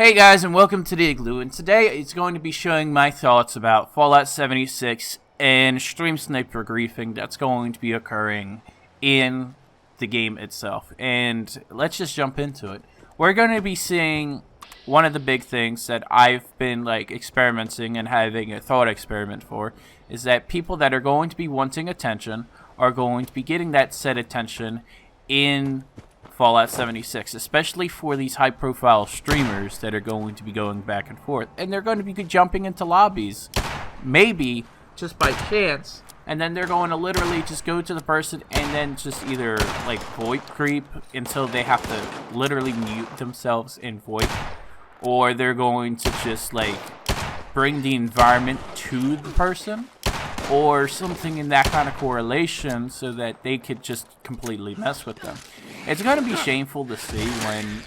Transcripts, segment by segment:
Hey guys, and welcome to the Igloo, and today it's going to be showing my thoughts about Fallout 76 and stream sniper griefing that's going to be occurring in the game itself. And let's just jump into it. We're going to be seeing one of the big things that I've been experimenting and having a thought experiment for is that people that are going to be wanting attention are going to be getting that said attention in Fallout 76, especially for these high-profile streamers that are going to be going back and forth. And they're going to be jumping into lobbies, maybe just by chance, and then they're going to literally just go to the person and then just either, VoIP creep until they have to literally mute themselves in VoIP, or they're going to just, bring the environment to the person, or something in that kind of correlation so that they could just completely mess with them. It's going to be shameful to see when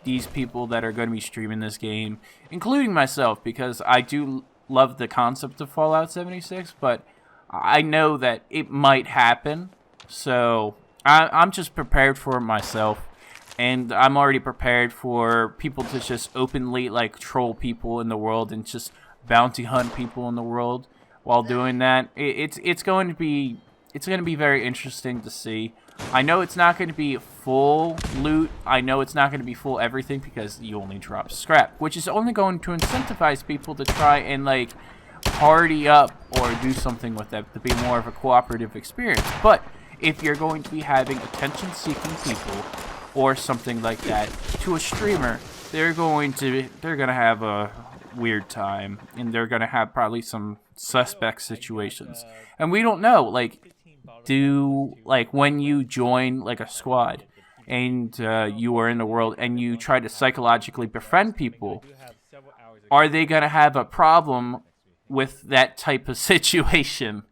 these people that are going to be streaming this game, including myself, because I do love the concept of Fallout 76, but I know that it might happen, so I'm just prepared for it myself, and I'm already prepared for people to just openly troll people in the world and just bounty hunt people in the world. While doing that, it's going to be very interesting to see. I know it's not going to be full loot. I know it's not going to be full everything because you only drop scrap, which is only going to incentivize people to try and party up or do something with that to be more of a cooperative experience. But if you're going to be having attention-seeking people or something like that to a streamer, they're gonna have a weird time, and they're gonna have probably some suspect situations, and we don't know when you join a squad and you are in the world and you try to psychologically befriend people, are they gonna have a problem with that type of situation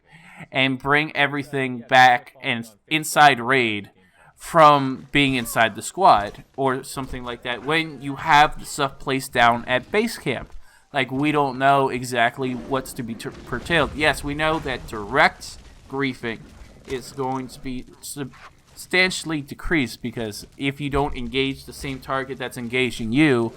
and bring everything back and inside raid from being inside the squad or something like that when you have the stuff placed down at base camp? We don't know exactly what's to be curtailed. Yes, we know that direct griefing is going to be substantially decreased because if you don't engage the same target that's engaging you,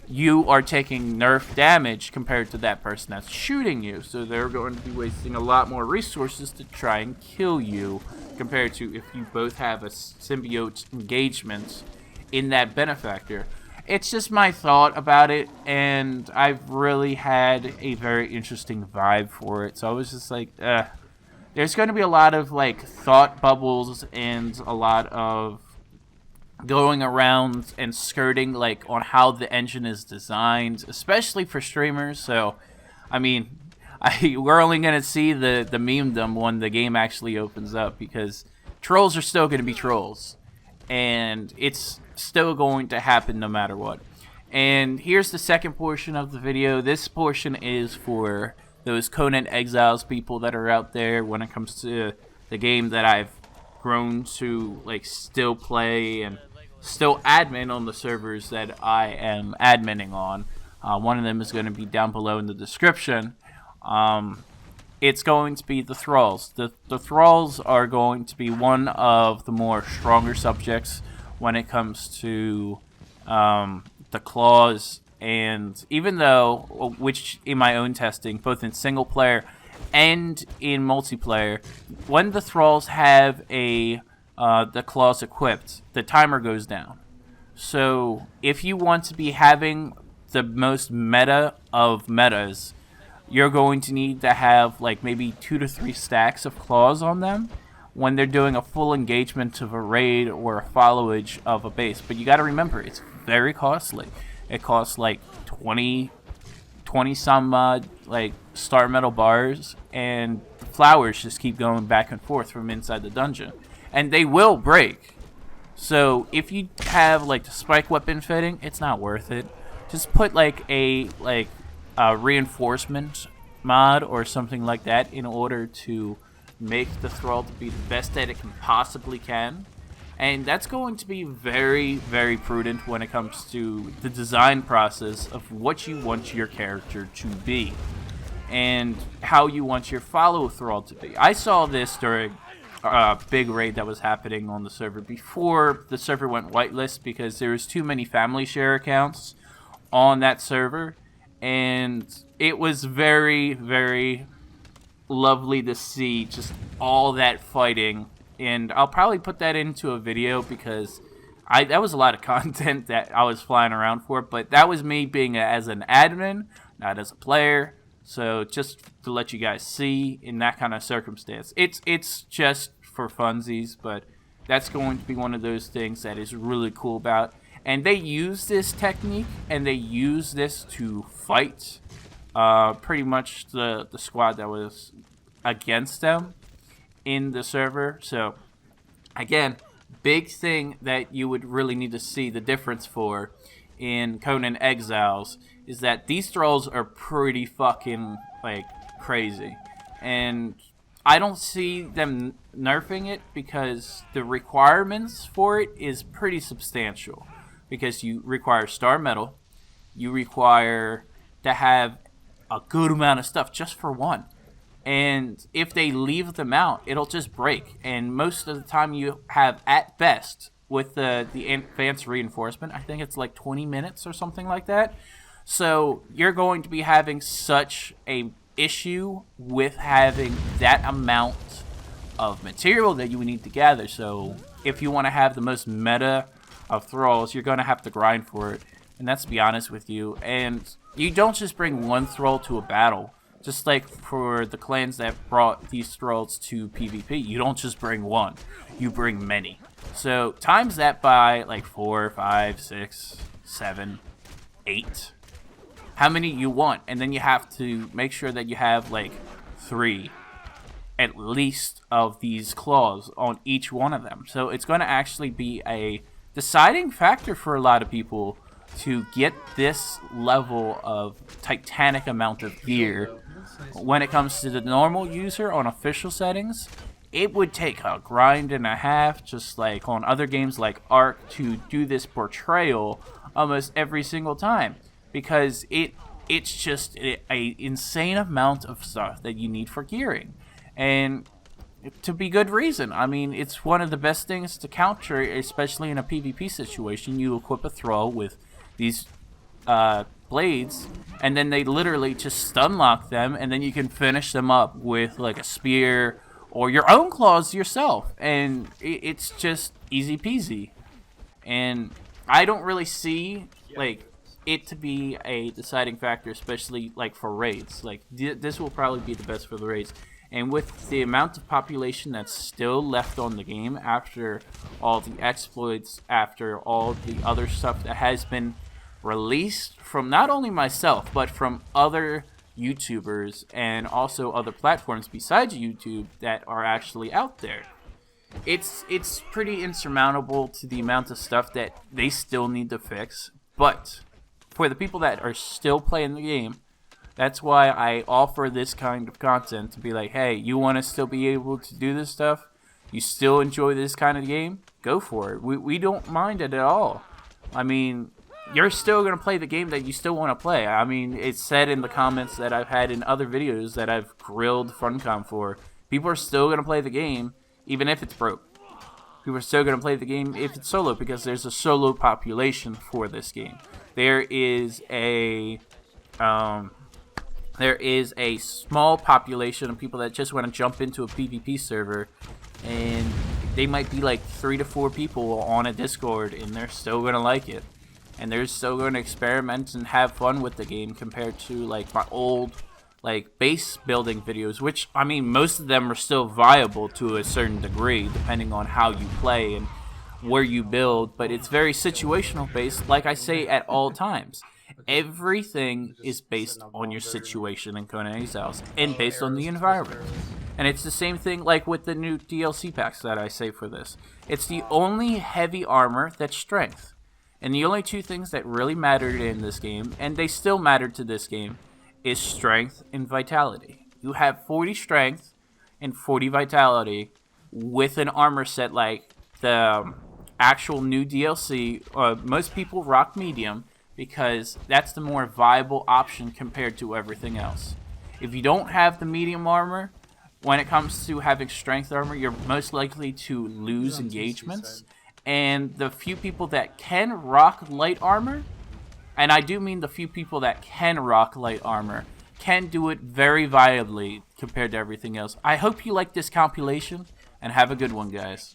you are taking nerf damage compared to that person that's shooting you. So they're going to be wasting a lot more resources to try and kill you compared to if you both have a symbiote engagement in that benefactor. It's just my thought about it, and I've really had a very interesting vibe for it. So I was just there's going to be a lot of thought bubbles and a lot of going around and skirting on how the engine is designed, especially for streamers. So, I mean, we're only going to see the memedom when the game actually opens up because trolls are still going to be trolls, and it's still going to happen no matter what. And here's the second portion of the video. This portion is for those Conan Exiles people that are out there when it comes to the game that I've grown to still play and still admin on the servers that I am adminning on. One of them is going to be down below in the description. It's going to be the thralls. The thralls are going to be one of the more stronger subjects when it comes to the claws, and even though, which in my own testing, both in single player and in multiplayer, when the thralls have the claws equipped, the timer goes down. So if you want to be having the most meta of metas, you're going to need to have maybe 2 to 3 stacks of claws on them when they're doing a full engagement of a raid or a followage of a base. But you got to remember, it's very costly. It costs 20 some star metal bars, and flowers just keep going back and forth from inside the dungeon, and they will break. So if you have the spike weapon fitting, it's not worth it. Just put a reinforcement mod or something like that in order to make the thrall to be the best that it possibly can. And that's going to be very, very prudent when it comes to the design process of what you want your character to be and how you want your follow thrall to be. I saw this during a big raid that was happening on the server before the server went whitelist because there was too many family share accounts on that server, and it was very, very lovely to see just all that fighting. And I'll probably put that into a video because that was a lot of content that I was flying around for, but that was me being as an admin, not as a player. So just to let you guys see in that kind of circumstance, it's just for funsies, but that's going to be one of those things that is really cool about. And they use this technique, and they use this to fight pretty much the squad that was against them in the server. So again, big thing that you would really need to see the difference for in Conan Exiles is that these thralls are pretty fucking like crazy, and I don't see them nerfing it because the requirements for it is pretty substantial, because you require star metal, you require to have a good amount of stuff just for one. And if they leave them out, it'll just break. And most of the time you have, at best, with the advanced reinforcement, I think it's like 20 minutes or something like that. So you're going to be having such a issue with having that amount of material that you would need to gather. So if you want to have the most meta of thralls, you're going to have to grind for it. And that's to be honest with you. And you don't just bring one thrall to a battle. Just like for the clans that brought these thralls to PvP, you don't just bring one, you bring many. So times that by like 4, 5, 6, 7, 8, how many you want, and then you have to make sure that you have like 3 at least of these claws on each one of them. So it's going to actually be a deciding factor for a lot of people to get this level of titanic amount of gear. When it comes to the normal user on official settings, it would take a grind and a half, just like on other games like Ark, to do this portrayal almost every single time, because it's just a insane amount of stuff that you need for gearing, and to be good reason. I mean, it's one of the best things to counter, especially in a PvP situation. You equip a thrall with these blades, and then they literally just stun lock them, and then you can finish them up with like a spear or your own claws yourself, and it's just easy peasy. And I don't really see like it to be a deciding factor, especially like for raids. Like this will probably be the best for the raids. And with the amount of population that's still left on the game after all the exploits, after all the other stuff that has been released from not only myself, but from other YouTubers and also other platforms besides YouTube that are actually out there, it's pretty insurmountable to the amount of stuff that they still need to fix. But for the people that are still playing the game, that's why I offer this kind of content, to be like, hey, you want to still be able to do this stuff? You still enjoy this kind of game? Go for it. We don't mind it at all. I mean, you're still going to play the game that you still want to play. I mean, it's said in the comments that I've had in other videos that I've grilled Funcom for. People are still going to play the game, even if it's broke. People are still going to play the game if it's solo, because there's a solo population for this game. There is a small population of people that just want to jump into a PvP server, and they might be like 3 to 4 people on a Discord, and they're still going to like it. And they're still going to experiment and have fun with the game, compared to like my old like base building videos, which, I mean, most of them are still viable to a certain degree depending on how you play and where you build, but it's very situational based, like I say at all times. Everything is based on your situation in Conan Exiles and based on the environment. And it's the same thing like with the new DLC packs that I say for this. It's the only heavy armor that's strength. And the only 2 things that really mattered in this game, and they still matter to this game, is strength and vitality. You have 40 strength and 40 vitality with an armor set like the actual new DLC. Most people rock medium because that's the more viable option compared to everything else. If you don't have the medium armor, when it comes to having strength armor, you're most likely to lose engagements. And the few people that can rock light armor, and I do mean the few people that can rock light armor, can do it very viably compared to everything else. I hope you like this compilation, and have a good one, guys.